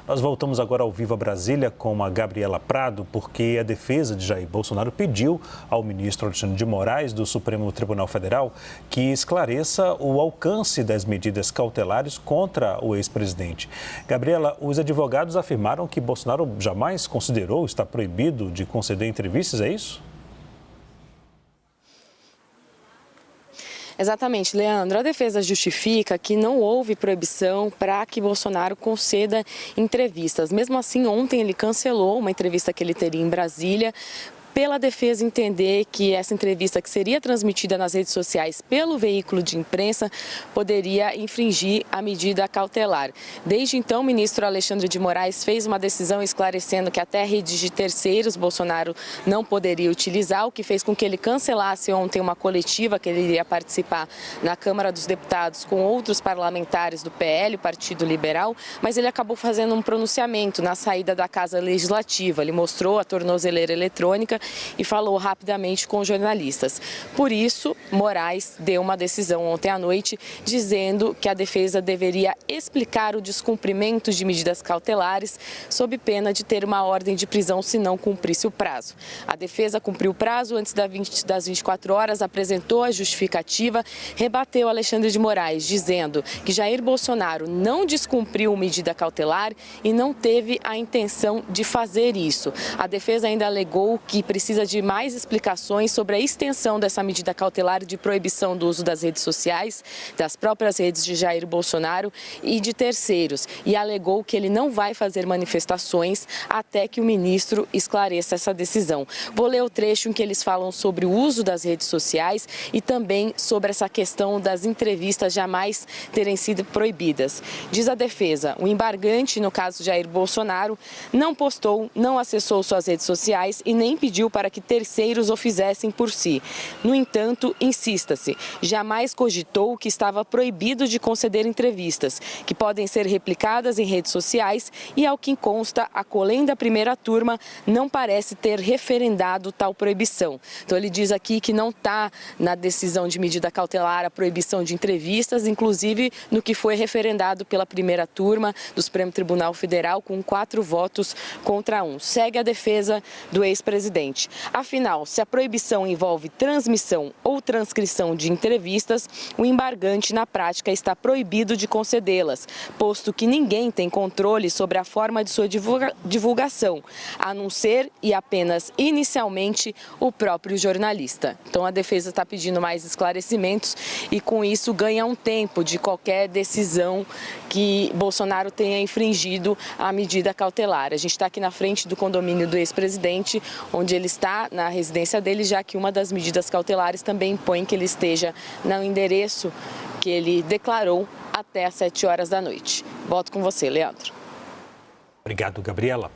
Nós voltamos agora ao Viva Brasília com a Gabriela Prado, porque a defesa de Jair Bolsonaro pediu ao ministro Alexandre de Moraes, do Supremo Tribunal Federal, que esclareça o alcance das medidas cautelares contra o ex-presidente. Gabriela, os advogados afirmaram que Bolsonaro jamais considerou estar proibido de conceder entrevistas, é isso? Exatamente, Leandro. A defesa justifica que não houve proibição para que Bolsonaro conceda entrevistas. Mesmo assim, ontem ele cancelou uma entrevista que ele teria em Brasília, pela defesa entender que essa entrevista, que seria transmitida nas redes sociais pelo veículo de imprensa, poderia infringir a medida cautelar. Desde então, o ministro Alexandre de Moraes fez uma decisão esclarecendo que até redes de terceiros Bolsonaro não poderia utilizar, o que fez com que ele cancelasse ontem uma coletiva que ele iria participar na Câmara dos Deputados com outros parlamentares do PL, o Partido Liberal, mas ele acabou fazendo um pronunciamento na saída da Casa Legislativa. Ele mostrou a tornozeleira eletrônica e falou rapidamente com jornalistas. Por isso, Moraes deu uma decisão ontem à noite dizendo que a defesa deveria explicar o descumprimento de medidas cautelares sob pena de ter uma ordem de prisão se não cumprisse o prazo. A defesa cumpriu o prazo antes das 24 horas, apresentou a justificativa, rebateu Alexandre de Moraes dizendo que Jair Bolsonaro não descumpriu medida cautelar e não teve a intenção de fazer isso. A defesa ainda alegou que precisa de mais explicações sobre a extensão dessa medida cautelar de proibição do uso das redes sociais, das próprias redes de Jair Bolsonaro e de terceiros, e alegou que ele não vai fazer manifestações até que o ministro esclareça essa decisão. Vou ler o trecho em que eles falam sobre o uso das redes sociais e também sobre essa questão das entrevistas jamais terem sido proibidas. Diz a defesa, o embargante, no caso Jair Bolsonaro, não postou, não acessou suas redes sociais e nem pediu para que terceiros o fizessem por si. No entanto, insista-se, jamais cogitou que estava proibido de conceder entrevistas, que podem ser replicadas em redes sociais e, ao que consta, a Colém da primeira turma não parece ter referendado tal proibição. Então ele diz aqui que não está na decisão de medida cautelar a proibição de entrevistas, inclusive no que foi referendado pela primeira turma do Supremo Tribunal Federal com 4 votos contra 1. Segue a defesa do ex-presidente. Afinal, se a proibição envolve transmissão ou transcrição de entrevistas, o embargante, na prática, está proibido de concedê-las, posto que ninguém tem controle sobre a forma de sua divulgação, a não ser e apenas inicialmente o próprio jornalista. Então, a defesa está pedindo mais esclarecimentos e, com isso, ganha um tempo de qualquer decisão que Bolsonaro tenha infringido a medida cautelar. A gente está aqui na frente do condomínio do ex-presidente, onde ele está na residência dele, já que uma das medidas cautelares também impõe que ele esteja no endereço que ele declarou até às 7 horas da noite. Volto com você, Leandro. Obrigado, Gabriela.